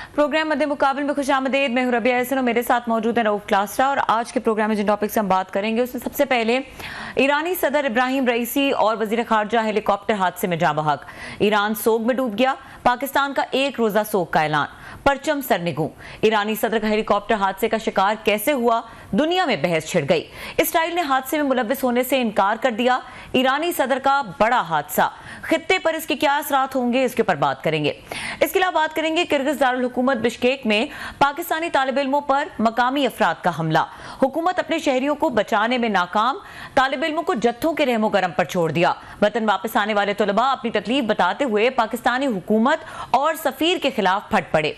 Programme मध्य मुकाबले में खुशामदीद। मैं हूं रबिया हसन और मेरे साथ मौजूद है रऊफ क्लासरा। और आज के प्रोग्राम में जिन टॉपिक से हम बात करेंगे उसमें सबसे पहले ईरानी सदर इब्राहिम रईसी और वजीर खारजा हेलीकॉप्टर हादसे में जाँ बहक। ईरान सोग में डूब गया। पाकिस्तान का एक रोजा सोग का ऐलान। परचम सरनिगू। ईरानी सदर का हेलीकॉप्टर हादसे का शिकार कैसे हुआ, दुनिया में बहस छिड़ गई। इसराइल ने हादसे में मुलव्विस होने से इनकार कर दिया। ईरानी सदर का बड़ा हादसा, खित्ते पर इसके क्या असरात होंगे, इसके ऊपर बात करेंगे। इसके अलावा बात करेंगे किर्गिज दारुल हुकूमत बिश्केक में पाकिस्तानी तालिब इल्मों पर मकामी अफराद का हमला। हुकूमत अपने शहरियों को बचाने में नाकाम। तालिब इल्मों को जत्थों के रहमो गरम पर छोड़ दिया। वतन वापस आने वाले तलबा अपनी तकलीफ बताते हुए पाकिस्तानी हुकूमत और सफीर के खिलाफ फट पड़े।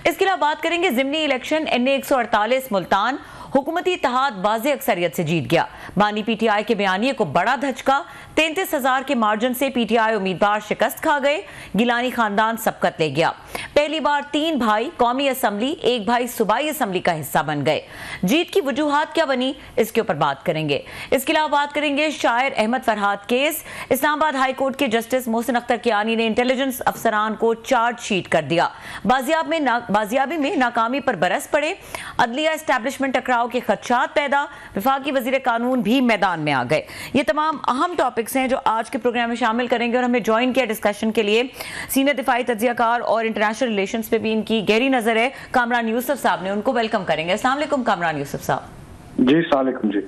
इसके अलावा बात करेंगे जिमनी इलेक्शन NA 148 मुल्तान, हुकूमती इत्तेहाद वाज़ेह अक्सरियत से जीत गया। बानी PTI के बयानिए को बड़ा धचका। 33,000 के मार्जिन से PTI उम्मीदवार शिकस्त खा गए। गिलानी खानदान सबकत ले गया। पहली बार 3 भाई कौमी असम्बली, 1 भाई सूबाई असम्बली का हिस्सा बन गए। जीत की वजूहात क्या बनी, इसके ऊपर बात करेंगे। इसके अलावा बात करेंगे शायर Ahmad Farhad case. Islamabad high court के जस्टिस मोहसिन अख्तर कियानी ने इंटेलिजेंस अफसरान को चार्जशीट कर दिया। बाजियाबी में नाकामी पर बरस पड़े। अदलिया एस्टैब्लिशमेंट टकराव के खदशात पैदा। वफाकी वजीर कानून भी मैदान में आ गए। ये तमाम अहम टॉपिक्स हैं जो आज के प्रोग्राम में शामिल करेंगे। और हमें ज्वाइन किया डिस्कशन के लिए सीनियर दिफाई तज्जियाकार और इंटरनेशनल रिलेशंस पे भी इनकी गहरी नजर है कामरान यूसुफ साहब ने। उनको वेलकम करेंगे। अस्सलाम वालेकुम कामरान यूसुफ साहब। जी अस्सलाम वालेकुम। जी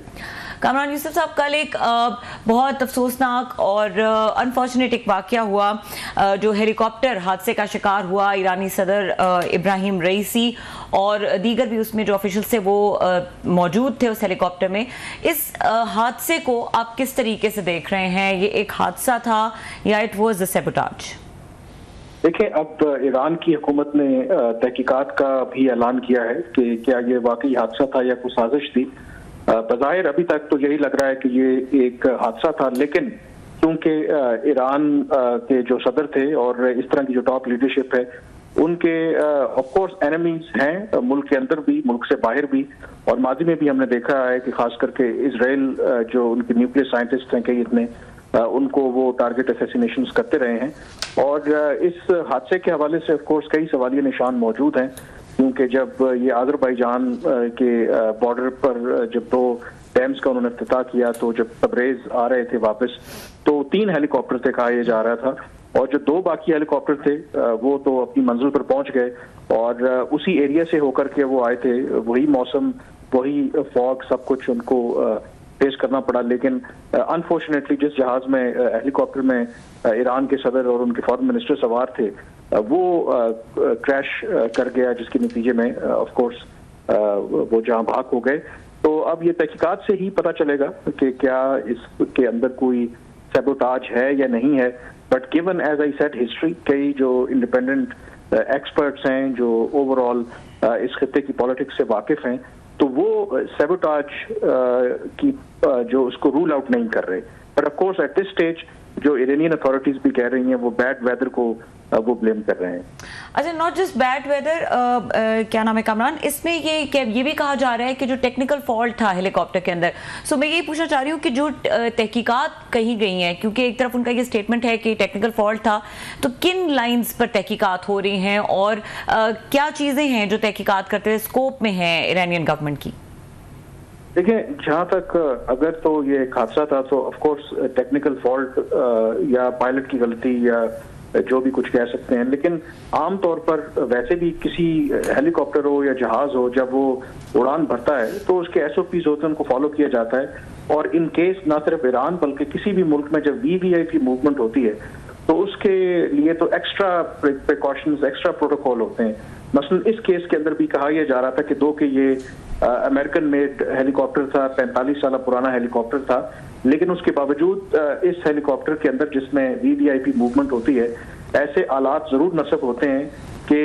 कामरान यूसुफ साहब, कल एक बहुत अफसोसनाक और अनफॉर्चुनेट एक वाकया हुआ जो हेलीकॉप्टर हादसे का शिकार हुआ। ईरानी सदर इब्राहिम रईसी और दीगर भी उसमें जो ऑफिशियल्स थे वो मौजूद थे उस हेलीकॉप्टर में। इस हादसे को आप किस तरीके से देख रहे हैं? ये एक हादसा था या इट वाज अ सैबोटाज? देखिए, अब ईरान की हुकूमत ने तहकीकात का भी ऐलान किया है कि क्या ये वाकई हादसा था या कुछ साजिश थी। बज़ाहिर अभी तक तो यही लग रहा है कि ये एक हादसा था, लेकिन क्योंकि ईरान के जो सदर थे और इस तरह की जो टॉप लीडरशिप है उनके ऑफ कोर्स एनिमीज हैं, मुल्क के अंदर भी मुल्क से बाहर भी। और माजी में भी हमने देखा है कि खास करके इजराइल जो उनके न्यूक्लियर साइंटिस्ट हैं कई इतने उनको वो टारगेट असैसिनेशंस करते रहे हैं। और इस हादसे के हवाले से ऑफ कोर्स कई सवालिया निशान मौजूद हैं, क्योंकि जब ये आज़रबाईजान के बॉर्डर पर जब 2 डैम्स का उन्होंने इफ्तिताह किया तो जब तबरेज आ रहे थे वापस तो 3 हेलीकॉप्टर थे कहा यह जा रहा था। और जो 2 बाकी हेलीकॉप्टर थे वो तो अपनी मंजिल पर पहुंच गए और उसी एरिया से होकर के वो आए थे। वही मौसम, वही फॉग, सब कुछ उनको फेस करना पड़ा। लेकिन अनफॉर्चुनेटली जिस जहाज में हेलीकॉप्टर में ईरान के सदर और उनके फॉरेन मिनिस्टर सवार थे वो क्रैश कर गया, जिसके नतीजे में ऑफ कोर्स वो जहां भाग हो गए। तो अब ये तहकीकात से ही पता चलेगा कि क्या इसके अंदर कोई सैबोटाज है या नहीं है। But given as I said history, कई जो इंडिपेंडेंट एक्सपर्ट्स हैं जो ओवरऑल इस खित्ते की पॉलिटिक्स से वाकिफ हैं, तो वो सैबोटाज की जो उसको रूल आउट नहीं कर रहे। But of course at this stage जो इरानियन अथॉरिटीज भी कह रही हैं वो बैड वेदर को वो ब्लेम कर रहे हैं। अच्छा, नॉट जस्ट बैड वेदर, क्या नाम है कामरान, इसमें ये भी कहा जा रहा है कि जो टेक्निकल फॉल्ट था हेलीकॉप्टर के अंदर। सो मैं यही पूछना चाह रही हूँ कि जो तहकीकात कही गई हैं, क्योंकि एक तरफ उनका ये स्टेटमेंट है कि टेक्निकल फॉल्ट था, तो किन लाइंस पर तहकीकात हो रही हैं और क्या चीजें हैं जो तहकीकात करते हुए स्कोप में है ईरानियन गवर्नमेंट की? देखिए, जहां तक अगर तो ये एक हादसा था तो ऑफ कोर्स टेक्निकल फॉल्ट या पायलट की गलती या जो भी कुछ कह सकते हैं, लेकिन आमतौर पर वैसे भी किसी हेलीकॉप्टर हो या जहाज हो जब वो उड़ान भरता है तो उसके SOPs होते हैं, उनको फॉलो किया जाता है। और इन केस ना सिर्फ ईरान बल्कि किसी भी मुल्क में जब VVIP मूवमेंट होती है तो उसके लिए तो एक्स्ट्रा प्रिकॉशंस, एक्स्ट्रा प्रोटोकॉल होते हैं। मसलन इस केस के अंदर भी कहा यह जा रहा था कि दो कि ये अमेरिकन मेड हेलीकॉप्टर था, 45 साल पुराना हेलीकॉप्टर था, लेकिन उसके बावजूद इस हेलीकॉप्टर के अंदर जिसमें VVIP मूवमेंट होती है ऐसे आलात जरूर नस्ब होते हैं कि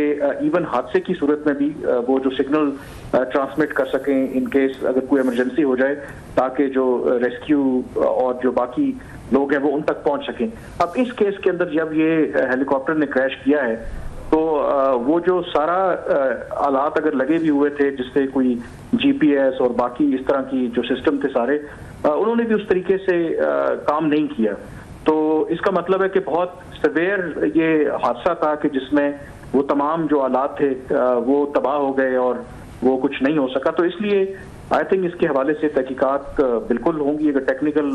इवन हादसे की सूरत में भी वो जो सिग्नल ट्रांसमिट कर सकें इन केस अगर कोई इमरजेंसी हो जाए, ताकि जो रेस्क्यू और जो बाकी लोग हैं वो उन तक पहुंच सकें। अब इस केस के अंदर जब ये हेलीकॉप्टर ने क्रैश किया है तो वो जो सारा आलात अगर लगे भी हुए थे जिससे कोई GPS और बाकी इस तरह की जो सिस्टम थे सारे, उन्होंने भी उस तरीके से काम नहीं किया। तो इसका मतलब है कि बहुत सवेयर ये हादसा था कि जिसमें वो तमाम जो आलात थे वो तबाह हो गए और वो कुछ नहीं हो सका। तो इसलिए आई थिंक इसके हवाले से तहकीकात बिल्कुल होंगी। अगर टेक्निकल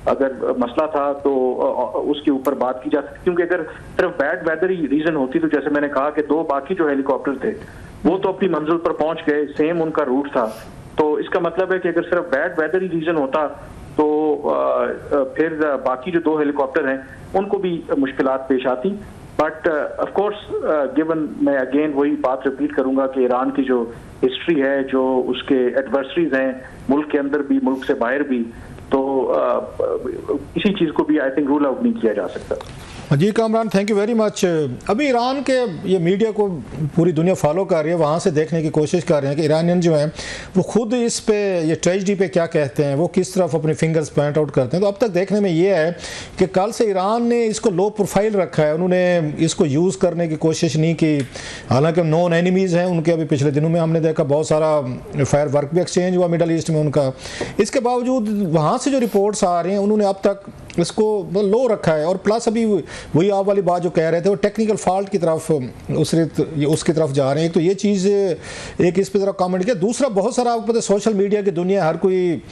अगर मसला था तो उसके ऊपर बात की जा सकती, क्योंकि अगर सिर्फ बैड वेदर ही रीजन होती तो जैसे मैंने कहा कि 2 बाकी जो हेलीकॉप्टर थे वो तो अपनी मंजिल पर पहुंच गए, सेम उनका रूट था। तो इसका मतलब है कि अगर सिर्फ बैड वेदर ही रीजन होता तो फिर बाकी जो 2 हेलीकॉप्टर हैं उनको भी मुश्किलात पेश आती। बट ऑफ कोर्स गिवन, मैं अगेन वही बात रिपीट करूंगा कि ईरान की जो हिस्ट्री है, जो उसके एडवर्सरीज हैं मुल्क के अंदर भी मुल्क से बाहर भी, तो इसी चीज को भी आई थिंक रूल आउट नहीं किया जा सकता। जी Kamran, thank you very much. अभी ईरान के ये मीडिया को पूरी दुनिया फॉलो कर रही है, वहाँ से देखने की कोशिश कर रहे हैं कि ईरानियन जो हैं वो खुद इस पे, ये ट्रेजिडी पे क्या कहते हैं, वो किस तरफ अपने फिंगर्स पॉइंट आउट करते हैं। तो अब तक देखने में ये है कि कल से ईरान ने इसको लो प्रोफाइल रखा है, उन्होंने इसको यूज़ करने की कोशिश नहीं की। हालांकि नॉन एनिमीज़ हैं उनके, अभी पिछले दिनों में हमने देखा बहुत सारा फायर वर्क भी एक्सचेंज हुआ मिडल ईस्ट में उनका। इसके बावजूद वहाँ से जो रिपोर्ट्स आ रही हैं उन्होंने अब तक इसको लो रखा है। और प्लस अभी वही आप वाली बात जो कह रहे थे, वो टेक्निकल फॉल्ट की तरफ उसकी तरफ जा रहे हैं। एक तो ये चीज़, एक इस पर ज़रा कमेंट किया। दूसरा, बहुत सारा आपको पता है सोशल मीडिया की दुनिया, हर कोई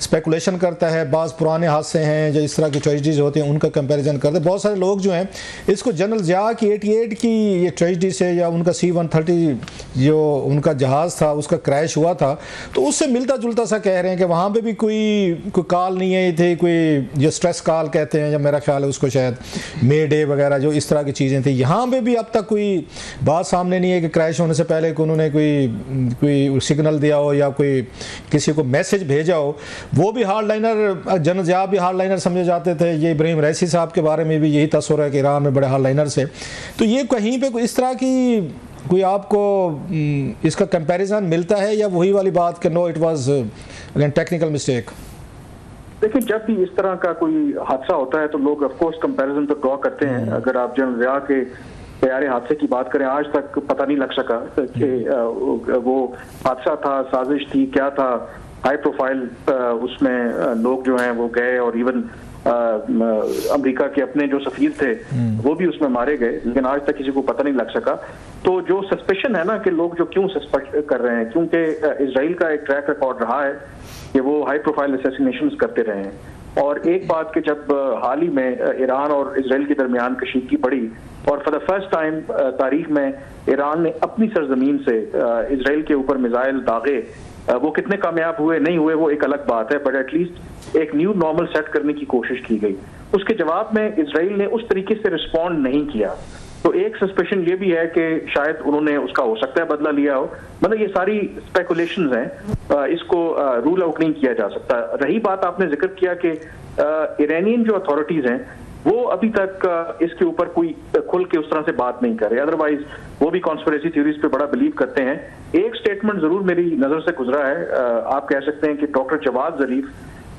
स्पेकुलेशन करता है, बाज़ पुराने हादसे हैं जो इस तरह की ट्रेजिडीज़ होती हैं उनका कंपैरिजन करते हैं। बहुत सारे लोग जो हैं इसको जनरल ज़िया की 88 की ये ट्रेजिडी से, या उनका C-130 जो उनका जहाज़ था उसका क्रैश हुआ था, तो उससे मिलता जुलता सा कह रहे हैं कि वहाँ पर भी कोई कॉल नहीं आई थी, कोई जो स्ट्रेस कॉल कहते हैं, जब मेरा ख्याल है उसको शायद मे डे वगैरह, जो इस तरह की चीज़ें थी। यहाँ पे भी अब तक कोई बात सामने नहीं है कि क्रैश होने से पहले उन्होंने कोई सिग्नल दिया हो या कोई किसी को मैसेज भेजा हो। वो भी हार्डलाइनर, जनरल ज़िया भी हार्डलाइनर समझे जाते थे। ये इब्राहिम रईसी साहब के बारे में भी यही तस्वीर है कि ईरान में बड़े हार्डलाइनर से। तो ये कहीं पे इस तरह की कोई आपको इसका कंपैरिजन मिलता है, या वही वाली बात कि no it was again technical mistake? देखिए, जब भी इस तरह का कोई हादसा होता है तो लोग ऑफ कोर्स कंपैरिजन तो ड्रॉ करते हैं। अगर आप जनरल ज़िया के तैयारी हादसे की बात करें, आज तक पता नहीं लग सका कि वो हादसा था, साजिश थी, क्या था। हाई प्रोफाइल उसमें लोग जो हैं वो गए, और इवन अमेरिका के अपने जो सफीर थे वो भी उसमें मारे गए, लेकिन आज तक किसी को पता नहीं लग सका। तो जो सस्पेशन है ना कि लोग जो क्यों सस्पेक्ट कर रहे हैं, क्योंकि इजराइल का एक ट्रैक रिकॉर्ड रहा है कि वो हाई प्रोफाइल असैसिनेशंस करते रहे हैं। और एक बात कि जब हाल ही में ईरान और इजराइल के दरमियान कशीदगी बढ़ी और फॉर द फर्स्ट टाइम तारीख में ईरान ने अपनी सरजमीन से इजराइल के ऊपर मिसाइल दागे, वो कितने कामयाब हुए नहीं हुए वो एक अलग बात है, बट एटलीस्ट एक न्यू नॉर्मल सेट करने की कोशिश की गई। उसके जवाब में इजराइल ने उस तरीके से रिस्पॉन्ड नहीं किया। तो एक सस्पेशन ये भी है कि शायद उन्होंने उसका हो सकता है बदला लिया हो। मतलब ये सारी स्पेकुलेशंस हैं, इसको रूल आउट नहीं किया जा सकता। रही बात, आपने जिक्र किया कि ईरानियन जो अथॉरिटीज हैं वो अभी तक इसके ऊपर कोई खुल के उस तरह से बात नहीं कर रहे, अदरवाइज वो भी कॉन्स्पिरेसी थ्योरीज पे बड़ा बिलीव करते हैं। एक स्टेटमेंट जरूर मेरी नजर से गुजरा है, आप कह सकते हैं कि डॉक्टर जवाद जरीफ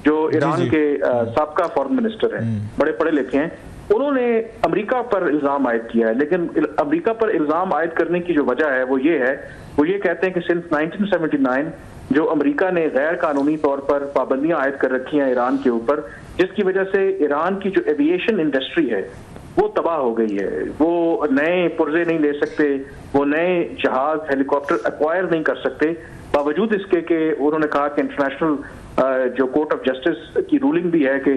जो ईरान के साबका फॉरेन मिनिस्टर हैं, बड़े पढ़े लिखे हैं, उन्होंने अमेरिका पर इल्जाम आयद किया है। लेकिन अमेरिका पर इल्जाम आयद करने की जो वजह है वो ये कहते हैं कि सिंस 1979 जो अमेरिका ने गैर कानूनी तौर पर पाबंदियां आयद कर रखी हैं ईरान के ऊपर, जिसकी वजह से ईरान की जो एविएशन इंडस्ट्री है वो तबाह हो गई है। वो नए पुर्जे नहीं ले सकते, वो नए जहाज हेलीकॉप्टर एक्वायर नहीं कर सकते, बावजूद इसके कि उन्होंने कहा कि इंटरनेशनल जो कोर्ट ऑफ जस्टिस की रूलिंग भी है कि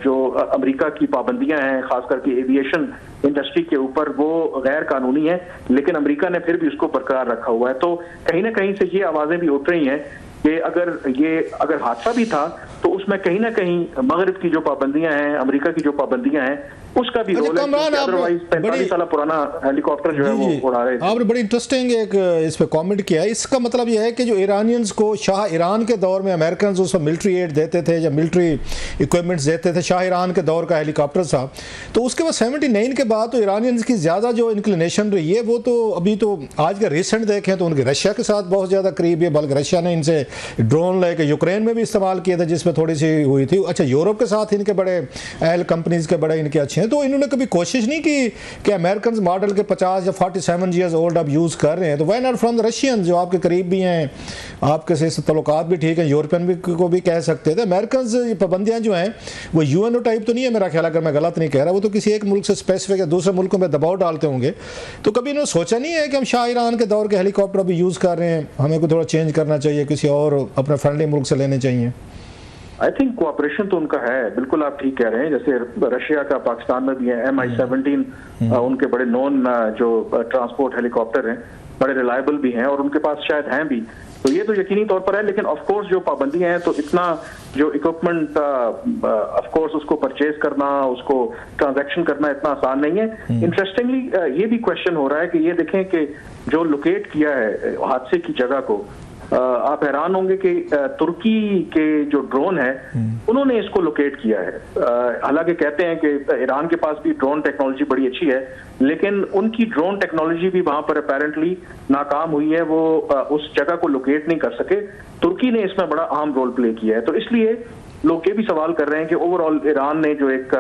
जो अमेरिका की पाबंदियां हैं खास करके एविएशन इंडस्ट्री के ऊपर वो गैर कानूनी है, लेकिन अमेरिका ने फिर भी उसको बरकरार रखा हुआ है। तो कहीं ना कहीं से ये आवाजें भी उठ रही हैं कि अगर हादसा भी था तो उसमें कहीं ना कहीं मगरिब की जो पाबंदियां हैं, अमेरिका की जो पाबंदियां हैं, उसका भी रोल है। अदरवाइज 45 साल पुराना हेलीकॉप्टर जो है वो उड़ा रहे थे। आपने बड़ी इंटरेस्टिंग एक इस पे कमेंट किया है। इसका मतलब यह है कि जो ईरानियंस को शाह ईरान के दौर में अमेरिकन उसको मिलिट्री एड देते थे या मिलिट्री इक्विपमेंट्स देते थे, शाह ईरान के दौर का हेलीकॉप्टर था, तो उसके बाद 79 के बाद तो ईरानियंस की ज़्यादा जो इंक्लिनेशन रही है वो तो अभी तो आज के रिसेंट देखें तो उनके रशिया के साथ बहुत ज़्यादा करीब है, बल्कि रशिया ने इनसे ड्रोन लेके यूक्रेन में भी इस्तेमाल किए थे जिसमें थोड़ी सी हुई थी। अच्छा, यूरोप के साथ इनके बड़े एल कंपनीज के बड़े इनके अच्छे हैं, तो इन्होंने कभी कोशिश नहीं की कि अमेरिकन मॉडल के 50 या 47 ईयर्स ओल्ड आप यूज़ कर रहे हैं, तो why not from the Russian जो आपके करीब भी हैं, आपके से तल्लुकात भी ठीक है, यूरोपियन भी को भी कह सकते थे। अमेरिकन पाबंदियाँ जो हैं वो यूएनओ टाइप तो नहीं है मेरा ख्याल, अगर मैं गलत नहीं कह रहा, वो तो किसी एक मुल्क से स्पेसिफिक या दूसरे मुल्कों में दबाव डालते होंगे। तो कभी इन्होंने सोचा नहीं है कि हम शाह ईरान के दौर के हेलीकॉप्टर अभी यूज़ कर रहे हैं, हमें को थोड़ा चेंज करना चाहिए, किसी और अपने फ्रेंडली मुल्क से लेने चाहिए? आई थिंक कोऑपरेशन तो उनका है, बिल्कुल आप ठीक कह रहे हैं। जैसे रशिया का पाकिस्तान में भी है MI-17, उनके बड़े नॉन जो ट्रांसपोर्ट हेलीकॉप्टर हैं, बड़े रिलायबल भी हैं और उनके पास शायद हैं भी, तो ये तो यकीनी तौर पर है। लेकिन ऑफ कोर्स जो पाबंदियां हैं, तो इतना जो इक्विपमेंट ऑफ कोर्स उसको परचेज करना, उसको ट्रांजैक्शन करना इतना आसान नहीं है। इंटरेस्टिंगली ये भी क्वेश्चन हो रहा है कि ये देखें कि जो लोकेट किया है हादसे की जगह को, आप हैरान होंगे कि तुर्की के जो ड्रोन है उन्होंने इसको लोकेट किया है। हालांकि कहते हैं कि ईरान के पास भी ड्रोन टेक्नोलॉजी बड़ी अच्छी है, लेकिन उनकी ड्रोन टेक्नोलॉजी भी वहां पर अपेरेंटली नाकाम हुई है, वो उस जगह को लोकेट नहीं कर सके। तुर्की ने इसमें बड़ा अहम रोल प्ले किया है। तो इसलिए लोग ये भी सवाल कर रहे हैं कि ओवरऑल ईरान ने जो एक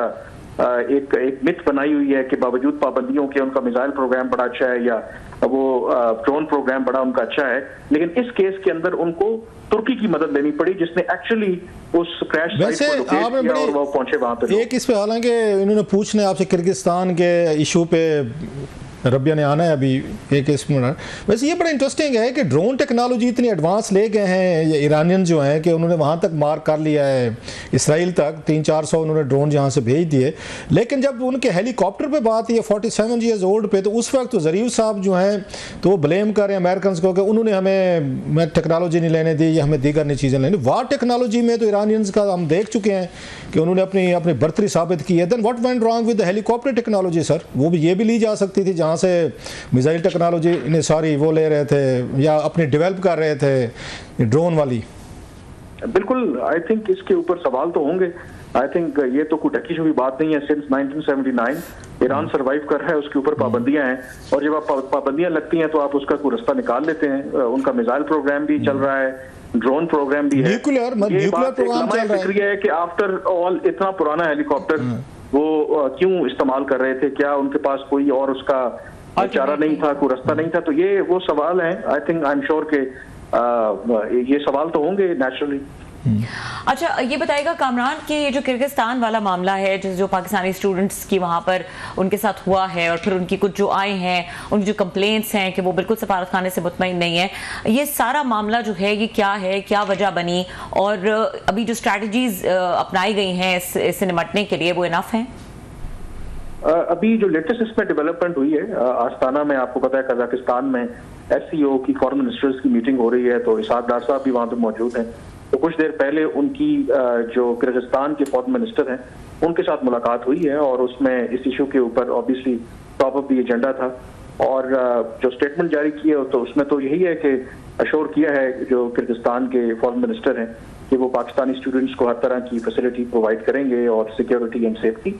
मिथ बनाई हुई है कि बावजूद पाबंदियों के उनका मिसाइल प्रोग्राम बड़ा अच्छा है या वो ड्रोन प्रोग्राम बड़ा उनका अच्छा है, लेकिन इस केस के अंदर उनको तुर्की की मदद लेनी पड़ी, जिसने एक्चुअली उस क्रैश साइट को लोकेट किया और वो पहुंचे वहां पे। एक इस पे हालांकि इन्होंने पूछने आपसे किर्गिस्तान के इशू पे रबिया ने आना है अभी एक इसमें। वैसे ये बड़ा इंटरेस्टिंग है कि ड्रोन टेक्नोलॉजी इतनी एडवांस ले गए हैं ये ईरानियन जो हैं कि उन्होंने वहाँ तक मार कर लिया है, इसराइल तक 300-400 उन्होंने ड्रोन यहाँ से भेज दिए। लेकिन जब उनके हेलीकॉप्टर पे बात है 47 ईयर्स ओल्ड पे, तो उस वक्त तो ज़रीफ साहब जो हैं तो वो ब्लेम कर रहे हैं अमेरिकन को कि उन्होंने हमें टेक्नोलॉजी नहीं लेने दी या हमें दीगर नहीं चीज़ें लेनी। वार टेक्नोलॉजी में तो ईरानियंस का हम देख चुके हैं कि उन्होंने अपनी बर्तरी साबित की है। Then what went wrong with the helicopter technology sir? वो भी ये भी ली जा सकती थी जहाँ से मिसाइल टेक्नोलॉजी ने सारी वो ले रहे थे या अपने डेवलप कर रहे थे ड्रोन वाली। बिल्कुल, आई थिंक इसके ऊपर सवाल तो होंगे। आई थिंक ये तो कोई ढकी छुपी बात नहीं है। सिंस 1979 ईरान सर्वाइव कर रहा है, उसके ऊपर पाबंदियां हैं और जब आप पाबंदियां लगती हैं तो आप उसका कोई रास्ता निकाल लेते हैं। उनका मिसाइल प्रोग्राम भी चल रहा है, ड्रोन प्रोग्राम भी है, न्यूक्लियर प्रोग्राम चल रहा है। कि आफ्टर ऑल इतना पुराना हेलीकॉप्टर वो क्यों इस्तेमाल कर रहे थे? क्या उनके पास कोई और उसका चारा नहीं था, कोई रास्ता नहीं था? तो ये वो सवाल हैं। I think I am sure के ये सवाल तो होंगे नेचुरली। अच्छा, ये बताएगा कामरान कि ये जो किर्गिस्तान वाला मामला है, जो पाकिस्तानी स्टूडेंट्स की वहाँ पर उनके साथ हुआ है और फिर उनकी कुछ जो आए हैं, उनकी जो कंप्लेंट्स हैं कि वो बिल्कुल सफारत खाने से मुतमईन नहीं है, ये सारा मामला जो है ये क्या है, क्या वजह बनी और अभी जो स्ट्रैटेजीज अपनाई गई हैं इससे निपटने के लिए वो इनफ हैं? अभी जो लेटेस्ट इसमें डेवलपमेंट हुई है आस्ताना में, आपको पता है कजाकिस्तान में SCO की फॉरेन मिनिस्टर्स की मीटिंग हो रही है, तो इसाक डार साहब भी वहाँ पे मौजूद हैं। तो कुछ देर पहले उनकी जो किर्गिस्तान के फॉरेन मिनिस्टर हैं उनके साथ मुलाकात हुई है और उसमें इस इशू के ऊपर obviously top of the agenda था और जो स्टेटमेंट जारी की है तो उसमें तो यही है कि अश्योर किया है जो किर्गिस्तान के फॉरेन मिनिस्टर हैं कि वो पाकिस्तानी स्टूडेंट्स को हर तरह की फैसिलिटी प्रोवाइड करेंगे और सिक्योरिटी एंड सेफ्टी।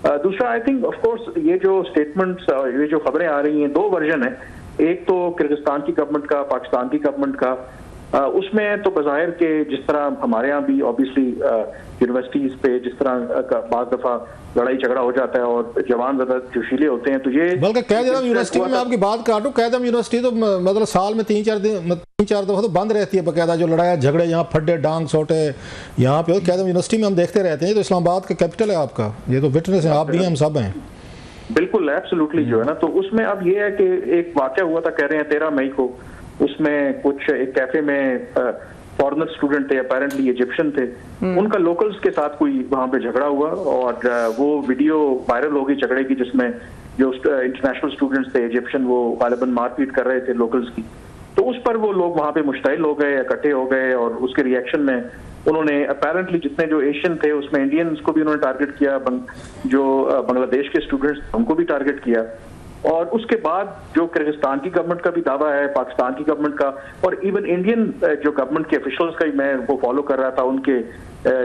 दूसरा, आई थिंक ऑफ कोर्स ये जो स्टेटमेंट्स, ये जो खबरें आ रही हैं, दो वर्जन है। एक तो किर्गिस्तान की गवर्नमेंट का, पाकिस्तान की गवर्नमेंट का। उसमें तो बज़ाहिर के जिस तरह हमारे यहाँ भी ऑब्वियसली यूनिवर्सिटीज पे जिस तरह बाज़ दफ़ा लड़ाई झगड़ा हो जाता है और जवान ज़्यादा जोशीले होते हैं, तो ये बल्कि कैदम यूनिवर्सिटी में आपकी बात काटूं, कैदम यूनिवर्सिटी तो मतलब साल में 3-4 दफ़ा तो बंद रहती है बाकायदा। जो लड़ाई झगड़े यहाँ फड्डे डांग सोटे यहाँ पे कैदम यूनिवर्सिटी में हम देखते रहते हैं। तो इस्लामाबाद का कैपिटल है आपका, ये तो विटनेस है, आप भी हैं, हम सब हैं। बिल्कुल एब्सोल्युटली जो है ना, तो उसमें अब ये है कि एक वाक़या हुआ था, कह रहे हैं 13 मई को, उसमें कुछ एक कैफे में फॉरेनर स्टूडेंट थे, अपेरेंटली इजिप्शियन थे, उनका लोकल्स के साथ कोई वहां पे झगड़ा हुआ और वो वीडियो वायरल हो गई झगड़े की, जिसमें जो इंटरनेशनल स्टूडेंट्स थे इजिप्शियन वो गालिबन मारपीट कर रहे थे लोकल्स की। तो उस पर वो लोग वहां पे मुश्तइल हो गए, इकट्ठे हो गए और उसके रिएक्शन में उन्होंने अपेरेंटली जितने जो एशियन थे उसमें इंडियंस को भी उन्होंने टारगेट किया, जो बांग्लादेश के स्टूडेंट्स उनको भी टारगेट किया। और उसके बाद जो किर्गिस्तान की गवर्नमेंट का भी दावा है, पाकिस्तान की गवर्नमेंट का और इवन इंडियन जो गवर्नमेंट के ऑफिशियल्स का मैं वो फॉलो कर रहा था, उनके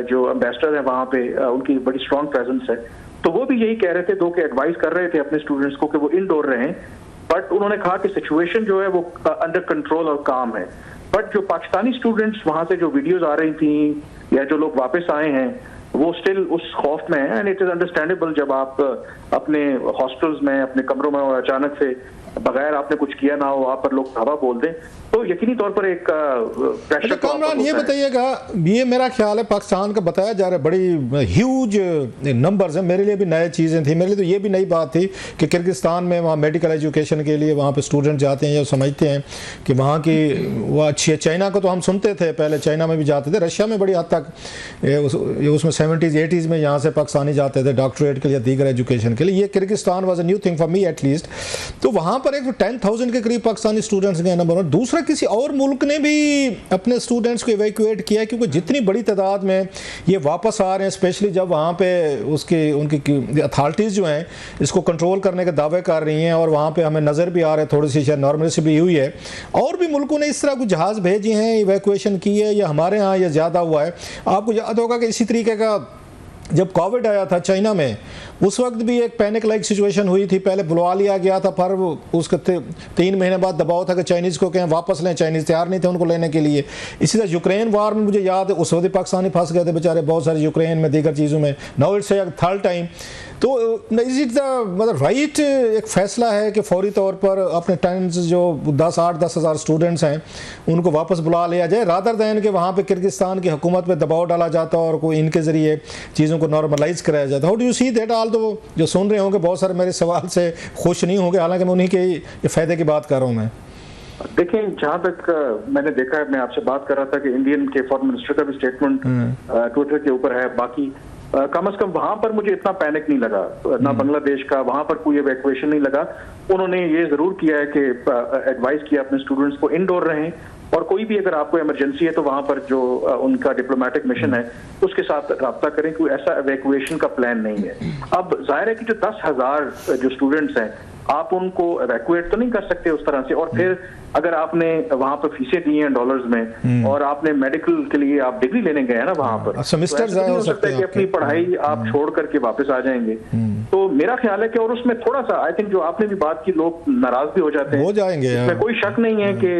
जो एम्बेसडर है वहां पे उनकी बड़ी स्ट्रांग प्रेजेंस है, तो वो भी यही कह रहे थे, दो के एडवाइस कर रहे थे अपने स्टूडेंट्स को कि वो इनडोर रहें। बट उन्होंने कहा कि सिचुएशन जो है वो अंडर कंट्रोल और काम है। बट जो पाकिस्तानी स्टूडेंट्स वहां से जो वीडियोज आ रही थी या जो लोग वापस आए हैं वो स्टिल उस खौफ में है, एंड इट इज अंडरस्टैंडेबल जब आप अपने हॉस्टल्स में अपने कमरों में और अचानक से बगैर आपने कुछ किया ना हो वहां पर लोग धावा बोल दें, तो यकीनी तौर पर एक प्रेशर। कामरान ये बताइएगा, ये मेरा ख्याल है पाकिस्तान का बताया जा रहा है बड़ी ह्यूज नंबर्स हैं, मेरे लिए भी नई चीज़ें थी, मेरे लिए तो ये भी नई बात थी कि किर्गिस्तान में वहाँ मेडिकल एजुकेशन के लिए वहाँ पे स्टूडेंट जाते हैं या समझते हैं कि वहाँ की वो अच्छी है। चाइना को तो हम सुनते थे, पहले चाइना में भी जाते थे, रशिया में बड़ी हद तक उसमें 70s 80s में यहाँ से पाकिस्तानी जाते थे डॉक्टरेट के लिए, दीगर एजुकेशन के लिए। ये Kyrgyzstan was a new thing for me at least. तो वहाँ पर एक 10,000 के करीब पाकिस्तानी स्टूडेंट्स गए नंबर 1। दूसरा, किसी और मुल्क ने भी अपने स्टूडेंट्स को इवैक्यूएट किया, क्योंकि जितनी बड़ी तादाद में ये वापस आ रहे हैं, स्पेशली जब वहाँ पे उनकी अथॉरिटीज़ जो हैं इसको कंट्रोल करने के दावे कर रही हैं, और वहाँ पे हमें नज़र भी आ रहा है थोड़ी सी शायद नॉर्मलिटी भी हुई है। और भी मुल्कों ने इस तरह कुछ जहाज़ भेजे हैं, इवैक्यूएशन की है, या हमारे यहाँ ये ज़्यादा हुआ है। आपको याद होगा कि इसी तरीके का जब कोविड आया था चाइना में, उस वक्त भी एक पैनिक लाइक सिचुएशन हुई थी। पहले बुलवा लिया गया था, पर उसके 3 महीने बाद दबाव था कि चाइनीज़ को कहें वापस लें, चाइनीज़ तैयार नहीं थे उनको लेने के लिए। इसी तरह यूक्रेन वार में मुझे याद है उस वक्त पाकिस्तानी फंस गए थे बेचारे बहुत सारे यूक्रेन में, दीगर चीज़ों में। Now it's third time. तो इज इट द मतलब राइट एक फ़ैसला है कि फौरी तौर पर अपने टेंस जो 10 हज़ार स्टूडेंट्स हैं उनको वापस बुला लिया जाए, रादर दैन कि वहाँ पे किर्गिस्तान की हुकूमत पे दबाव डाला जाता और कोई इनके ज़रिए चीज़ों को नॉर्मलाइज कराया जाता? How do you see that? All तो जो सुन रहे होंगे बहुत सारे मेरे सवाल से खुश नहीं होंगे, हालांकि मैं उन्हीं के ये फ़ायदे की बात कर रहा हूँ। मैं देखिए, जहाँ तक मैंने देखा है, मैं आपसे बात कर रहा था कि इंडियन के फॉरेन मिनिस्टर का भी स्टेटमेंट ट्विटर के ऊपर है। बाकी कम से कम वहां पर मुझे इतना पैनिक नहीं लगा, ना बांग्लादेश का वहां पर कोई इवैक्यूएशन नहीं लगा। उन्होंने ये जरूर किया है कि एडवाइस किया अपने स्टूडेंट्स को इंडोर रहें, और कोई भी अगर आपको इमरजेंसी है तो वहां पर जो उनका डिप्लोमेटिक मिशन है उसके साथ रब्ता करें, कोई ऐसा इवैक्यूएशन का प्लान नहीं है। अब जाहिर है कि जो 10,000 जो स्टूडेंट्स हैं आप उनको इवैक्यूएट तो नहीं कर सकते उस तरह से, और फिर अगर आपने वहां पर फीसें दी हैं डॉलर्स में और आपने मेडिकल के लिए आप डिग्री लेने गए हैं ना वहां पर, सेमेस्टर तो हो सकता है कि अपनी पढ़ाई आप छोड़ करके वापस आ जाएंगे। तो मेरा ख्याल है कि, और उसमें थोड़ा सा आई थिंक जो आपने भी बात की, लोग नाराज भी हो जाते हैं, हो जाएंगे, इसमें कोई शक नहीं है कि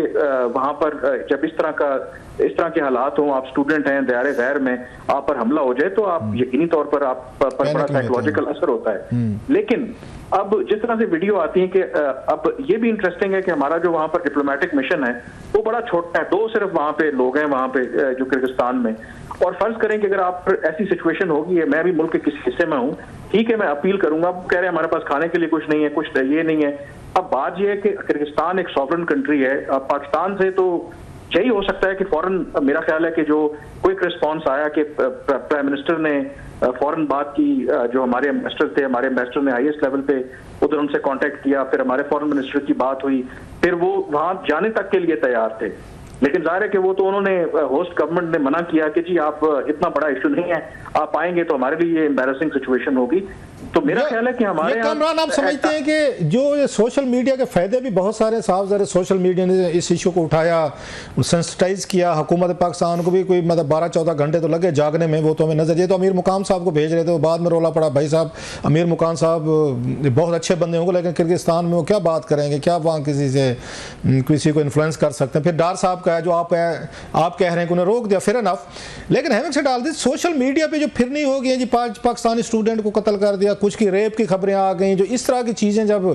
वहां पर जब इस तरह के हालात हों, आप स्टूडेंट हैं, दायरे गैर में आप पर हमला हो जाए, तो आप यकीनी तौर पर आप पर बड़ा साइकोलॉजिकल असर होता है। लेकिन अब जिस तरह से वीडियो आती है कि अब ये भी इंटरेस्टिंग है कि हमारा जो वहां पर डिप्लोमेटिक मिशन है वो बड़ा छोटा है, 2 सिर्फ वहां पे लोग हैं वहां पे जो किर्गिस्तान में। और फर्ज करें कि अगर आप ऐसी सिचुएशन होगी, मैं भी मुल्क के किस हिस्से में हूँ, ठीक है, मैं अपील करूंगा, आप कह रहे हैं हमारे पास खाने के लिए कुछ नहीं है, कुछ ये नहीं है। अब बात यह है कि किर्गिस्तान एक सॉवरेन कंट्री है। अब पाकिस्तान से तो यही हो सकता है कि फौरन, मेरा ख्याल है कि जो क्विक रिस्पॉन्स आया कि प्राइम मिनिस्टर ने फौरन बात की, जो हमारे एम्बेसडर थे, हमारे एम्बेसडर ने हाईएस्ट लेवल पे उधर उनसे कांटेक्ट किया, फिर हमारे फॉरेन मिनिस्टर की बात हुई, फिर वो वहां जाने तक के लिए तैयार थे। लेकिन जाहिर है कि वो तो उन्होंने होस्ट गवर्नमेंट ने मना किया कि जी आप इतना बड़ा इशू नहीं है, आप आएंगे तो हमारे लिए ये एम्बैरेसिंग सिचुएशन होगी। तो मेरा ख्याल है कि हमारे कामरान, आप समझते हैं कि जो ये सोशल मीडिया के फायदे भी बहुत सारे साफ ज़रा सोशल मीडिया ने इस इशू को उठाया, सेंसिटाइज किया, हुकूमत पाकिस्तान को भी कोई मतलब 12-14 घंटे तो लगे जागने में, वो तो हमें नजर, ये तो अमीर मुकाम साहब को भेज रहे थे, बाद में रोला पड़ा भाई साहब अमीर मुकाम साहब बहुत अच्छे बंदे होंगे लेकिन किर्गिस्तान में वो क्या बात करेंगे, क्या वहाँ किसी को इन्फ्लुएंस कर सकते हैं। फिर डार साहब का है जो आप कह रहे हैं कि उन्हें रोक दिया, फिर इनफ। लेकिन हेमिक से डाल दी सोशल मीडिया पे जो फिरनी हो गई जी, 5 पाकिस्तानी स्टूडेंट को कत्ल कर दिया, कुछ की रेप की खबरें आ गई, जो इस तरह की चीज़ें जब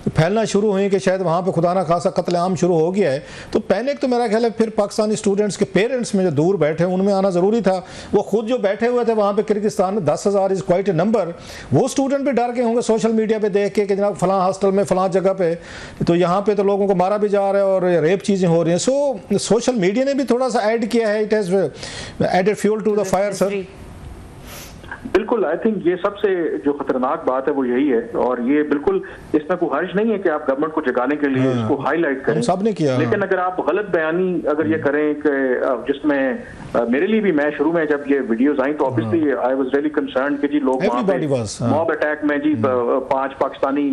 फैलना शुरू हुई कि शायद वहाँ पे खुदा ना खासा कत्लेआम शुरू हो गया है, तो पैनिक तो मेरा ख्याल है फिर पाकिस्तानी स्टूडेंट्स के पेरेंट्स में जो दूर बैठे उनमें आना ज़रूरी था। वो खुद जो बैठे हुए थे वहाँ पे किर्गिस्तान में 10,000 इज़ क्वाइट ए नंबर, वो स्टूडेंट भी डर के होंगे सोशल मीडिया पे देख के कि जनाब फलां हॉस्टल में फलां जगह पे तो यहाँ पे तो लोगों को मारा भी जा रहा है और रेप चीज़ें हो रही हैं। सो सोशल मीडिया ने भी थोड़ा सा ऐड किया है, it has added fuel to the fire. Sir बिल्कुल, आई थिंक ये सबसे जो खतरनाक बात है वो यही है, और ये बिल्कुल इसमें कोई हर्ज नहीं है कि आप गवर्नमेंट को जगाने के लिए इसको हाईलाइट करें, सबने किया। लेकिन अगर आप गलत बयानी अगर ये करें कि जिसमें मेरे लिए भी, मैं शुरू में जब ये वीडियोस आई तो obviously I was really concerned कि जी लोग मॉब अटैक में जी 5 पाकिस्तानी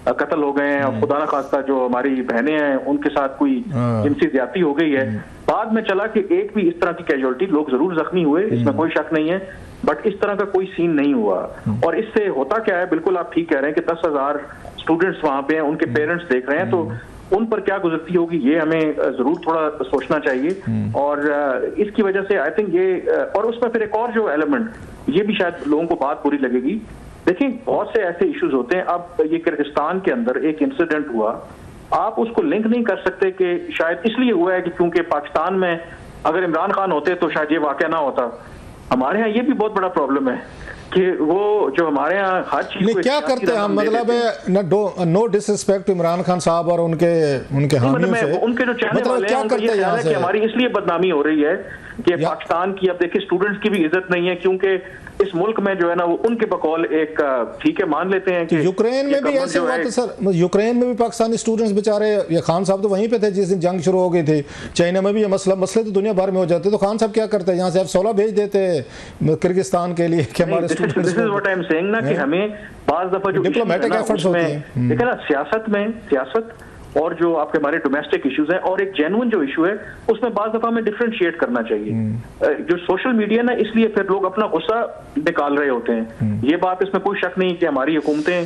कत्ल हो गए हैं और खुदा ना खास्ता जो हमारी बहनें हैं उनके साथ कोई जिनसी ज्यादती हो गई है। बाद में चला कि एक भी इस तरह की कैजुअलिटी, लोग जरूर जख्मी हुए, इसमें कोई शक नहीं है, बट इस तरह का कोई सीन नहीं हुआ। और इससे होता क्या है, बिल्कुल आप ठीक कह रहे हैं कि 10,000 स्टूडेंट्स वहां पे हैं, उनके पेरेंट्स देख रहे हैं, तो उन पर क्या गुजरती होगी, ये हमें जरूर थोड़ा सोचना चाहिए। और इसकी वजह से आई थिंक ये, और उसमें फिर एक और जो एलिमेंट, ये भी शायद लोगों को बात बुरी लगेगी। देखिए बहुत से ऐसे इश्यूज होते हैं। अब ये किर्गिस्तान के अंदर एक इंसिडेंट हुआ, आप उसको लिंक नहीं कर सकते कि शायद इसलिए हुआ है कि क्योंकि पाकिस्तान में अगर इमरान खान होते तो शायद ये वाकया ना होता। हमारे यहाँ ये भी बहुत बड़ा प्रॉब्लम है कि वो जो हमारे यहाँ हर चीज क्या करते हैं हम, मतलब है नो डिसरिस्पेक्ट इमरान खान साहब और उनके हामियों से, उनके जो चाहने वाले हैं, उनका ये ख्याल है कि हमारी इसलिए बदनामी हो रही है कि पाकिस्तान की, अब देखिए स्टूडेंट्स की भी इज्जत नहीं है, क्योंकि इस मुल्क में जो है ना वो उनके बकौल एक ठीक है मान लेते हैं कि यूक्रेन में भी ऐसे हुआ था सर। यूक्रेन में भी पाकिस्तानी स्टूडेंट्स बेचारे, ये खान साहब तो वहीं पे थे जिस दिन जंग शुरू हो गई थी। चाइना में भी ये मसले तो दुनिया भर में हो जाते, तो खान साहब क्या करते हैं, यहाँ से F-16 भेज देते किर्गिस्तान के लिए कि हमारे this is what I am saying ना, कि हमें बाज दफा जो डिप्लोमेटिक एफर्ट्स होते हैं, देखिए ना सियासत और जो आपके हमारे डोमेस्टिक इश्यूज हैं और एक जेन्युइन जो इशू है उसमें बाज दफा में डिफरेंशिएट करना चाहिए। जो सोशल मीडिया ना, इसलिए फिर लोग अपना गुस्सा निकाल रहे होते हैं। ये बात, इसमें कोई शक नहीं कि हमारी हुकूमतें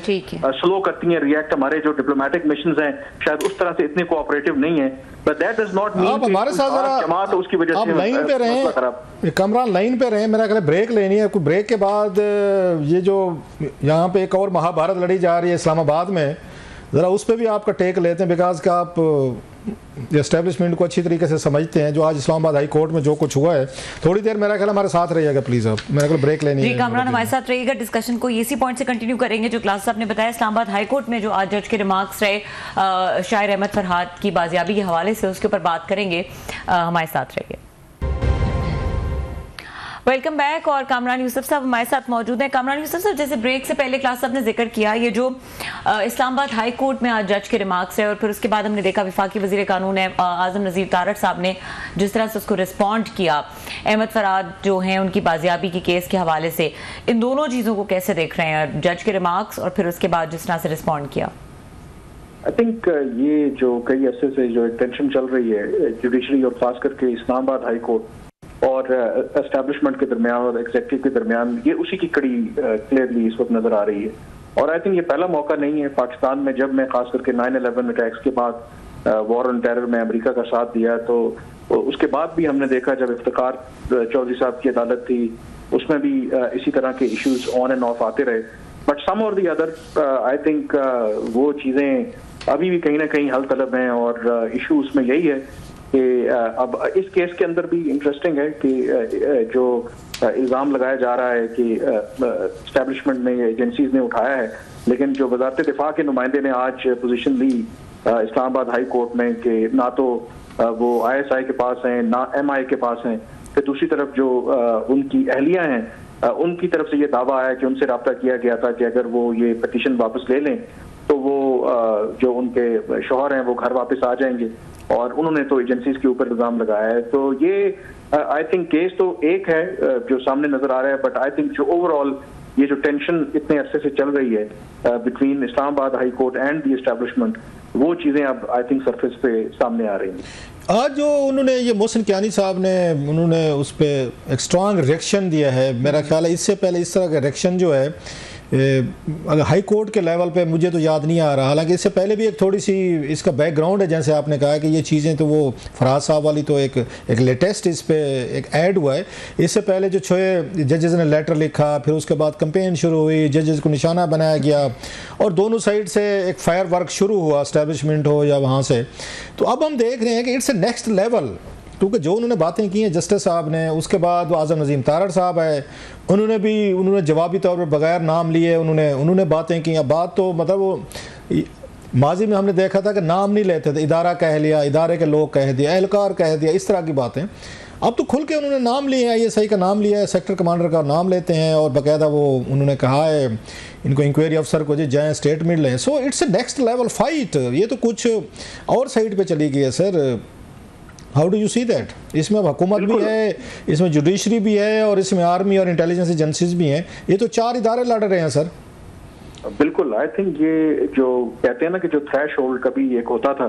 स्लो करती हैं रिएक्ट, हमारे जो डिप्लोमेटिक मिशंस हैं शायद उस तरह से इतने कोऑपरेटिव नहीं है, but that does not mean आप हमारे साथ जमात उसकी वजह से लाइन पे रहे, कमरान लाइन पे रहे। मेरा ख्याल है ब्रेक लेनी है, कोई ब्रेक के बाद ये जो यहाँ पे एक और महाभारत लड़ी जा रही है इस्लामाबाद में, ज़रा उस पर भी आपका टेक लेते हैं, बिकॉज का आप एस्टेब्लिशमेंट को अच्छी तरीके से समझते हैं। जो आज इस्लामाबाद हाई कोर्ट में जो कुछ हुआ है, थोड़ी देर मेरा ख्याल हमारे साथ रहिएगा प्लीज। आप मेरे को ब्रेक लेनी है। जी कामरान हमारे साथ रहिएगा, डिस्कशन को इसी पॉइंट से कंटिन्यू करेंगे जो क्लास साहब ने बताया। इस्लामाबाद हाई कोर्ट में जो आज जज के रिमार्क्स रहे शायर अहमद फरहाद की बाजियाबी के हवाले से, उसके ऊपर बात करेंगे। हमारे साथ रहिए। Welcome back. और कामरान यूसुफ साहब हमारे साथ मौजूद हैं। कामरान यूसुफ साहब, जैसे ब्रेक से पहले क्लास साहब ने जिक्र किया ये जो इस्लामाबाद हाई कोर्ट में आज जज के रिमार्क्स है, और फिर उसके बाद हमने देखा वफाकी वजीर कानून आजम नज़ीर तारड़ साहब ने जिस तरह से उसको रिस्पॉन्ड किया, अहमद फरहाद जो हैं उनकी बाजियाबी की केस के हवाले से, इन दोनों चीज़ों को कैसे देख रहे हैं, जज के रिमार्क्स और फिर उसके बाद जिस तरह से रिस्पॉन्ड किया? आई थिंक ये जो कई अरसे से जो टेंशन चल रही है जुडिशरी और खास करके इस्लामाबाद हाई कोर्ट और एस्टैब्लिशमेंट के दरमियान और एग्जीक्यूटिव के दरमियान, ये उसी की कड़ी क्लियरली इस वक्त नजर आ रही है। और आई थिंक ये पहला मौका नहीं है पाकिस्तान में, जब मैं खास करके 9/11 अटैक्स के बाद वॉर ऑन टेरर में अमेरिका का साथ दिया, तो उसके बाद भी हमने देखा जब इफ्तिकार चौधरी साहब की अदालत थी, उसमें भी इसी तरह के इश्यूज ऑन एंड ऑफ आते रहे। बट सम और दी अदर आई थिंक वो चीजें अभी भी कहीं ना कहीं हल तलब हैं, और इशू उसमें यही है कि अब इस केस के अंदर भी इंटरेस्टिंग है कि जो इल्ज़ाम लगाया जा रहा है कि एस्टैब्लिशमेंट ने, एजेंसीज ने उठाया है, लेकिन जो वजारत दिफा के नुमाइंदे ने आज पोजीशन ली इस्लामाबाद हाई कोर्ट में कि ना तो वो ISI के पास हैं ना MI के पास हैं, फिर दूसरी तरफ जो उनकी अहलियाँ हैं उनकी तरफ से ये दावा आया कि उनसे रब्ता किया गया था कि अगर वो ये पटिशन वापस ले लें तो वो जो उनके शौहर हैं वो घर वापस आ जाएंगे, और उन्होंने तो एजेंसीज के ऊपर इल्जाम लगाया है। तो ये आई थिंक केस तो एक है जो सामने नजर आ रहा है, बट आई थिंक जो ओवरऑल ये जो टेंशन इतने अरसे से चल रही है between Islamabad high court and the establishment, वो चीजें अब आई थिंक सरफेस पे सामने आ रही हैं। आज जो उन्होंने ये मोहसिन कियानी साहब ने उन्होंने उस पर एक स्ट्रांग रिएक्शन दिया है, मेरा ख्याल है इससे पहले इस तरह का रिएक्शन जो है अगर हाई कोर्ट के लेवल पे मुझे तो याद नहीं आ रहा। हालांकि इससे पहले भी एक थोड़ी सी इसका बैकग्राउंड है, जैसे आपने कहा कि ये चीज़ें तो वो फराज साहब वाली तो एक लेटेस्ट इस पे एक ऐड हुआ है। इससे पहले जो 6 जजेस ने लेटर लिखा, फिर उसके बाद कंपेन शुरू हुई, जजेस को निशाना बनाया गया और दोनों साइड से एक फायर वर्क शुरू हुआ, एस्टैब्लिशमेंट हो या वहाँ से। तो अब हम देख रहे हैं कि इट्स ए नेक्स्ट लेवल, क्योंकि जो उन्होंने बातें की हैं जस्टिस साहब ने, उसके बाद आज़म नज़ीर तारड़ साहब है, उन्होंने जवाबी तौर पर बगैर नाम लिए उन्होंने बातें की। अब बात तो मतलब वो माजी में हमने देखा था कि नाम नहीं लेते थे, इदारा कह लिया, इदारे के लोग कह दिया, एहलकार कह दिया, इस तरह की बातें। अब तो खुल के उन्होंने नाम लिए हैं, ISI का नाम लिया है, सेक्टर कमांडर का नाम लेते हैं, और बाकायदा वो उन्होंने कहा है इनको इंक्वायरी अफसर को जी जाएँ स्टेटमेंट लें। So it's A next level fight. ये तो कुछ और साइड पर चली गई है sir. How do you see that? इसमें हुकूमत भी है, इसमें जुडिशरी भी है, और इसमें आर्मी और इंटेलिजेंस एजेंसीज भी हैं। ये तो 4 इदारे लड़ रहे हैं सर। बिल्कुल, आई थिंक ये जो कहते हैं ना कि जो थ्रेश होल्ड कभी एक होता था,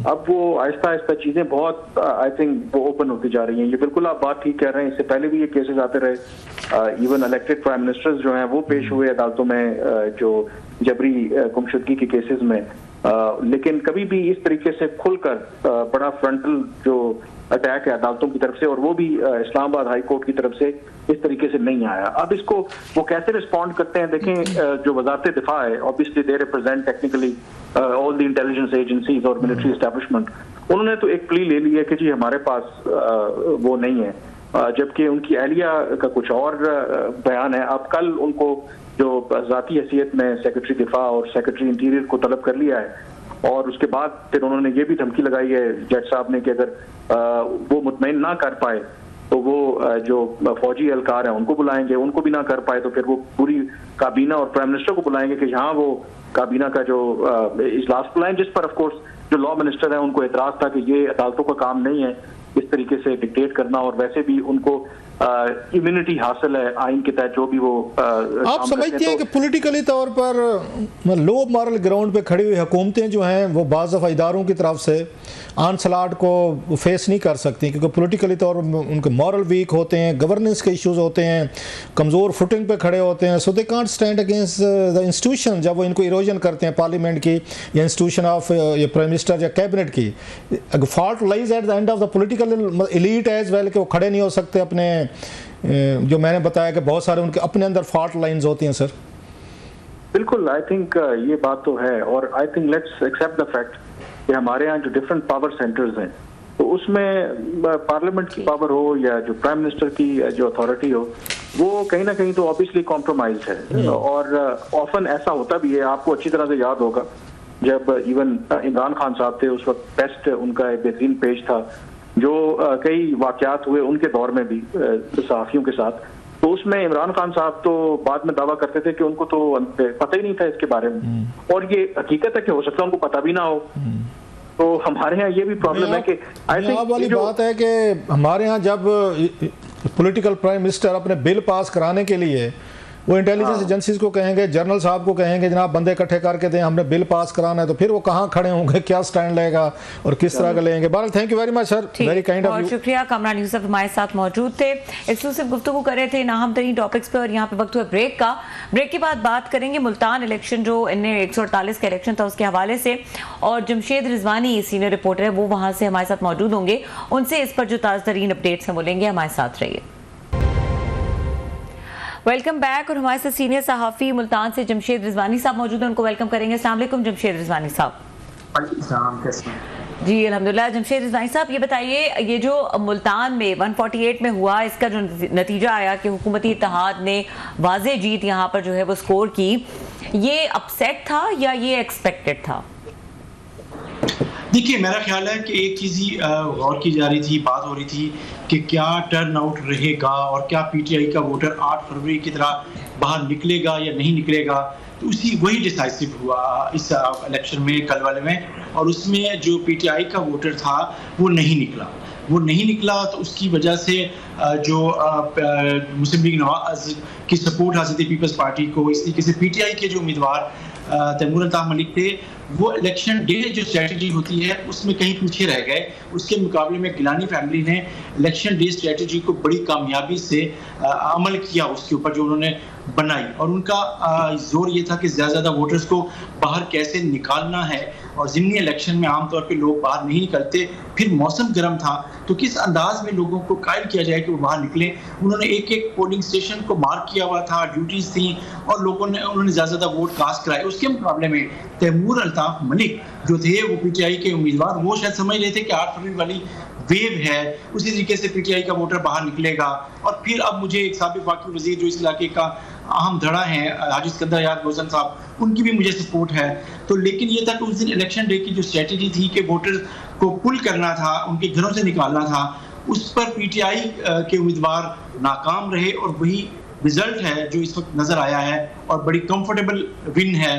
अब वो आहिस्ता आहिस्ता चीजें बहुत आई थिंक वो ओपन होती जा रही हैं। ये बिल्कुल आप बात ठीक कह रहे हैं। इससे पहले भी ये केसेस आते रहे, इवन इलेक्टेड प्राइम मिनिस्टर्स जो हैं वो पेश हुए अदालतों में जो जबरी गुमशुदगी के केसेस में। लेकिन कभी भी इस तरीके से खुलकर बड़ा फ्रंटल जो अटैक है अदालतों की तरफ से, और वो भी इस्लामाबाद हाई कोर्ट की तरफ से इस तरीके से नहीं आया। अब इसको वो कैसे रिस्पॉन्ड करते हैं देखें। जो वजारत दिफा है, obviously they represent technically all the intelligence agencies और मिलिट्री एस्टेब्लिशमेंट। उन्होंने तो एक प्ली ले ली है कि जी हमारे पास वो नहीं है, जबकि उनकी एहलिया का कुछ और बयान है। अब कल उनको जो ज़ाती हैसियत में सेक्रेटरी दिफा और सेक्रेटरी इंटीरियर को तलब कर लिया है, और उसके बाद फिर उन्होंने ये भी धमकी लगाई है जज साहब ने कि अगर वो मुतमईन ना कर पाए तो वो जो फौजी एहलकार हैं उनको बुलाएंगे, उनको भी ना कर पाए तो फिर वो पूरी काबीना और प्राइम मिनिस्टर को बुलाएंगे कि यहाँ वो काबीना का जो इजलास बुलाएं, जिस पर ऑफकोर्स जो लॉ मिनिस्टर है उनको एतराज था कि ये अदालतों का काम नहीं है इस तरीके से डिक्टेट करना, और वैसे भी उनको इम्यूनिटी हासिल है आइन के तहत जो भी वो आप समझते हैं कि पॉलिटिकली तौर पर लो मॉरल ग्राउंड पे खड़ी हुई हुकूमतें जो हैं वो बाज़ दफ़ा इदारों की तरफ से आनसलाट को फेस नहीं कर सकती, क्योंकि पॉलिटिकली तौर पर उनके मॉरल वीक होते हैं, गवर्नेंस के इश्यूज होते हैं, कमज़ोर फुटिंग पे खड़े होते हैं। So they can't stand against the institution जब वो इनको इरोजन करते हैं पार्लियामेंट की या इंस्टीट्यूशन ऑफ या प्राइम मिनिस्टर या कैबिनेट की। Fault lies at the end of the political elite as well कि वो खड़े नहीं हो सकते अपने, जो मैंने बताया कि बहुत सारे उनके अपने अंदर फॉल्ट लाइंस होती हैं। सर बिल्कुल, आई थिंक ये बात तो है, और I think let's accept the fact कि हमारे यहाँ जो डिफरेंट पावर सेंटर्स हैं तो उसमें पार्लियामेंट की पावर हो या जो प्राइम मिनिस्टर की जो अथॉरिटी हो, वो कहीं ना कहीं तो ऑब्वियसली कॉम्प्रोमाइज है। और ऑफन ऐसा होता भी है, आपको अच्छी तरह से याद होगा जब इवन इमरान खान साहब थे उस वक्त बेस्ट उनका एक बेहतरीन पेज था, जो कई वाकयात हुए उनके दौर में भी सहाफियों के साथ, तो उसमें इमरान खान साहब तो बाद में दावा करते थे कि उनको तो पता ही नहीं था इसके बारे में, और ये हकीकत है कि हो सकता है उनको पता भी ना हो। तो हमारे यहाँ ये भी प्रॉब्लम है कि आई थिंक वाली बात है कि हमारे यहाँ जब पॉलिटिकल प्राइम मिनिस्टर अपने बिल पास कराने के लिए वो इंटेलिजेंस एजेंसीज को कहेंगे, जनरल साहब को कहेंगे जनाब बंदे इकट्ठे करके दें, हमने बिल पास कराना है, तो फिर वो कहाँ खड़े होंगे, क्या स्टैंड लेगा और किस तरह का लेंगे। बहरहाल thank you very much sir, very kind of you. शुक्रिया। कामरान यूसुफ हमारे साथ मौजूद थे, एक्सक्लूसिव गुफ्तगू कर रहे थे नाहम तरीन टॉपिक्स पे, और यहाँ पे वक्त हुआ ब्रेक का। ब्रेक के बाद बात करेंगे मुल्तान इलेक्शन, जो इन्हें 148 का इलेक्शन था उसके हवाले से, और जमशेद रिजवानी सीनियर रिपोर्टर है वो वहां से हमारे साथ मौजूद होंगे, उनसे इस पर जो ताज़ा तरीन अपडेट्स हैं वो लेंगे। हमारे साथ रहिए। Welcome back. और हमारे साथ सीनियर सहाफ़ी मुल्तान से जमशेद रिजवानी साहब मौजूद हैं, उनको वेलकम करेंगे। अस्सलाम वालेकुम जमशेद रिजवानी साहब। जी अल्हम्दुलिल्लाह। जमशेद रिजवानी साहब ये बताइए, ये जो मुल्तान में 148 में हुआ, इसका जो नतीजा आया कि हुकूमती इत्तेहाद ने वाज़े जीत यहाँ पर जो है वो स्कोर की, ये अपसेट था या ये एक्सपेक्टेड था? देखिए, मेरा ख्याल है कि एक चीज़ ही गौर की जा रही थी, बात हो रही थी कि क्या टर्न आउट रहेगा और क्या पीटीआई का वोटर 8 फरवरी की तरह बाहर निकलेगा या नहीं निकलेगा। तो वही डिसाइसिव हुआ इस इलेक्शन में, कल वाले में, और उसमें जो पीटीआई का वोटर था वो नहीं निकला। तो उसकी वजह से जो मुस्लिम लीग नवाज की सपोर्ट हासिल थी पीपल्स पार्टी को, इस तरीके से पीटीआई के जो उम्मीदवार तैमूर अल्ताफ मलिक थे वो इलेक्शन डे जो स्ट्रेटजी होती है उसमें कहीं पीछे रह गए। उसके मुकाबले में गिलानी फैमिली ने इलेक्शन डे स्ट्रेटजी को बड़ी कामयाबी से अमल किया, उसके ऊपर जो उन्होंने बनाई, और उनका जोर ये था कि ज़्यादा वोटर्स को बाहर कैसे निकालना है। और ज़िमनी इलेक्शन में आमतौर पे लोग बाहर नहीं निकलते, फिर मौसम गर्म था तो किस अंदाज में लोगों को कायल किया जाए कि वो बाहर निकलें। उन्होंने एक एक पोलिंग स्टेशन को मार्क किया हुआ था, ड्यूटीज थी, और उन्होंने ज़्यादा वोट कास्ट कराए। उसके मुकाबले में तैमूर अल्ताफ मलिक जो थे वो पीटीआई के उम्मीदवार, वो शायद समझ रहे थे कि 8 फरवरी वाली वेव है, उसी तरीके से पीटीआई का वोटर बाहर निकलेगा। और फिर अब मुझे एक साबिक वफाकी वजीर जो इस इलाके का अहम धड़ा है हाजी सिकंदर यार गोजन साहब, उनकी भी मुझे सपोर्ट है। तो लेकिन ये था कि उस दिन इलेक्शन डे की जो स्ट्रेटजी थी कि वोटर को पुल करना था, उनके घरों से निकालना था, उस पर पीटीआई के उम्मीदवार नाकाम रहे, और वही रिजल्ट है जो इस वक्त नजर आया है, और बड़ी कंफर्टेबल विन है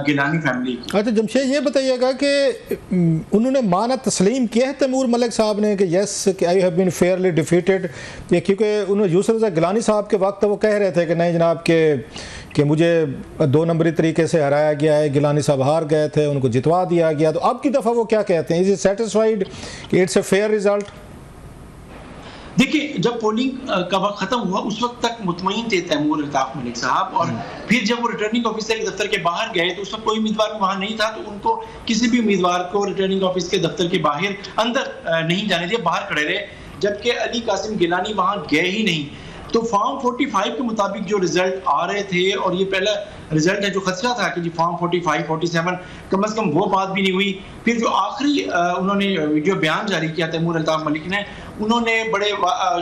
गिलानी फैमिली की। अच्छा जमशेद, ये बताइएगा कि उन्होंने माना तस्लीम किया है तैमूर मलिक साहब ने कि यस कि I have been fairly defeated, क्योंकि उन्होंने यूसुफ रज़ा गिलानी साहब के वक्त वो कह रहे थे कि नहीं जनाब कि मुझे 2 नंबरी तरीके से हराया गया है, गिलानी साहब हार गए थे, उनको जितवा दिया गया। तो अब की दफ़ा वो क्या कहते हैं, इज इट सेटिस्फाइड कि इट्स ए फेयर रिजल्ट? देखिए, जब पोलिंग का वक्त खत्म हुआ उस वक्त तक मुतमईन थे तैमूर अल्ताफ मलिक साहब, और फिर जब वो रिटर्निंग ऑफिसर के दफ्तर के बाहर गए तो उस वक्त कोई उम्मीदवार वहां नहीं था, तो उनको किसी भी उम्मीदवार को रिटर्निंग ऑफिस के दफ्तर के बाहर अंदर नहीं जाने दिया, बाहर खड़े रहे, जबकि अली कासिम गिलानी वहां गए ही नहीं। तो फॉर्म 45 के मुताबिक जो रिजल्ट आ रहे थे, और ये पहला रिजल्ट है जो खदशा था कि जी फॉर्म 45, 47 कम से कम वो बात भी नहीं हुई। फिर जो आखिरी उन्होंने वीडियो बयान जारी किया तैमूर अल्ताफ मलिक ने, उन्होंने बड़े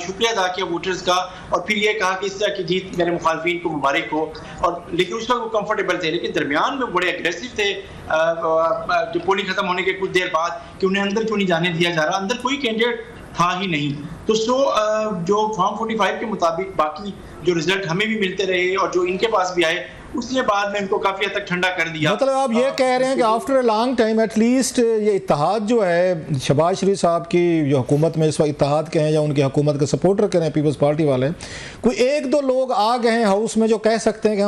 शुक्रिया अदा किया वोटर्स का, और फिर ये कहा कि इस तरह की जीत मेरे मुखालफिन को मुबारक हो, और लेकिन उस वक्त वो कंफर्टेबल थे, लेकिन दरमियान में बड़े अग्रेसिव थे जो पोलिंग खत्म होने के कुछ देर बाद, कि उन्हें अंदर क्यों नहीं जाने दिया जा रहा, अंदर कोई कैंडिडेट था ही नहीं। तो जो फॉर्म 45 के मुताबिक बाकी जो रिजल्ट हमें भी मिलते रहे और जो इनके पास भी आए, उसने बाद में इनको काफी हद तक ठंडा कर दिया। मतलब आप ये कह रहे हैं कि after a long time at least ये इत्तेहाद जो है, शहबाज शरीफ साहब की जो हुकूमत में इस वक्त इत्तेहाद के हैं या उनकी हुकूमत के सपोर्टर करें पीपल्स पार्टी वाले, कोई एक दो लोग आ गए हैं हाउस में जो कह सकते हैं कि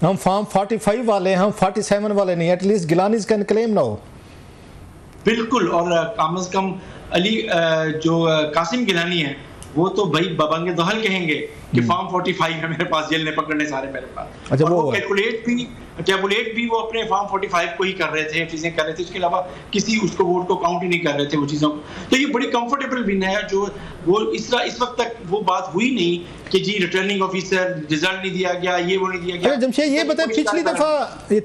हम फॉर्म 45 वाले हैं, हम 47 वाले नहीं, एटलीस्ट गिलानीज कैन क्लेम ना हो। बिल्कुल, और कम से कम अली जो कासिम गिलानी है वो तो भाई बबंगे दोहल कहेंगे कि फॉर्म 45 है मेरे पास, जेल ने पकड़ने सारे मेरे पास। अच्छा, और वो कैलकुलेट भी वो अपने फॉर्म 45 को ही कर रहे थे, चीजें कर रहे थे, उसके अलावा किसी उसको वोट को काउंट ही नहीं कर रहे थे वो चीजों को। तो ये बड़ी कंफर्टेबल विन है, जो वो इस वक्त तक वो बात हुई नहीं कि जी रिटर्निंग ऑफिसर रिजल्ट नहीं दिया गया, ये वो नहीं दिया गया। जमशेद ये बताएं, पिछली दफा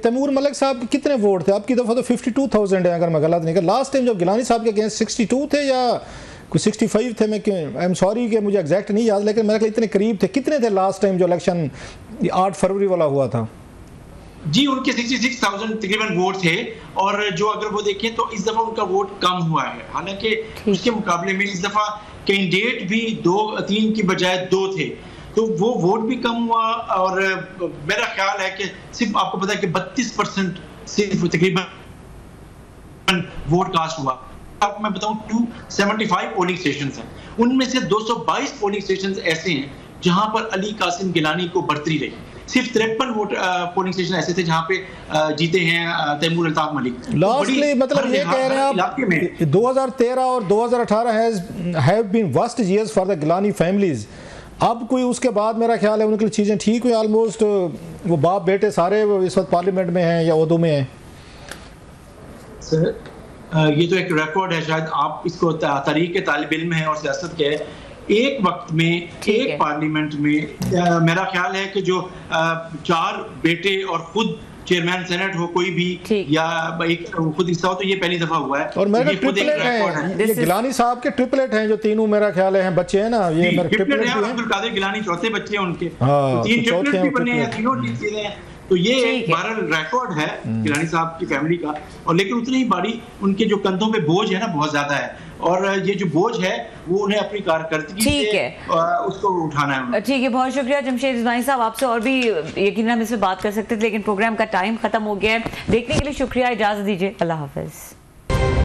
तैमूर मलिक साहब कितने वोट थे? आपकी दफा तो 52,000 है अगर मैं गलत नहीं कर, लास्ट टाइम जब गिलानी साहब के अगेंस्ट 62 थे या कुछ 65 थे, मैं आई एम सॉरी कि मुझे एग्जैक्ट नहीं याद, लेकिन मेरे ख्याल इतने करीब थे। कितने थे लास्ट टाइम जो इलेक्शन 8 फरवरी वाला हुआ था? जी उनके 66,000 तकरीबन वोट थे, और जो अगर वो देखें तो इस दफा उनका वोट कम हुआ है, हालांकि उसके मुकाबले में इस दफा कैंडिडेट भी 2-3 की बजाय 2 थे, तो वो वोट भी कम हुआ। और मेरा ख्याल है कि सिर्फ आपको पता है कि 32% सिर्फ तकरीबन वोट कास्ट हुआ। आपको मैं बताऊं 275 पोलिंग स्टेशन हैं, उनमें से 222 पोलिंग स्टेशन ऐसे हैं जहां पर अली कासिम गिलानी को बढ़तरी रही। सिर्फ 53 वोट पोलिंग स्टेशन ऐसे थे जहां पे जीते हैं तैमूर अल्ताफ मलिक। लास्टली मतलब ये कह रहे हैं आप 2013 और 2018 have been worst years for the Gilani families. अब कोई उसके बाद मेरा ख्याल है उनकी चीजें ठीक हुई ऑलमोस्ट, वो बाप बेटे सारे इस वक्त पार्लियामेंट में हैं या उर्दू में हैं। सर ये तो एक रिकॉर्ड है, शायद आप इसको तारीख तालिब इल्म है और सियासत के एक वक्त में एक पार्लियामेंट में मेरा ख्याल है कि जो 4 बेटे और खुद चेयरमैन सेनेट हो कोई भी या एक खुद हिस्सा हो, तो ये पहली दफा हुआ है। और मेरा ट्रिपलेट है, ये गिलानी साहब के ट्रिपलेट हैं जो तीनों मेरा ख्याल है बच्चे हैं ना, ये मेरे ट्रिपलेट हैं। अब्दुल कादिर गिलानी चौथे बच्चे हैं उनके, 3 ट्रिपलेट भी बने हैं, तीनों चीजें हैं। तो ये एक बहरहाल रिकॉर्ड है गिलानी साहब की फैमिली का, और लेकिन उतनी ही बड़ी उनके जो कंधों पे बोझ है ना बहुत ज्यादा है, और ये जो बोझ है वो उन्हें अपनी कारकर्दगी से उसको उठाना है। ठीक है, बहुत शुक्रिया जमशेद इस्माइल साहब, आपसे और भी यकीनन हम इसमें बात कर सकते थे, लेकिन प्रोग्राम का टाइम खत्म हो गया है। देखने के लिए शुक्रिया, इजाजत दीजिए, अल्लाह हाफिज।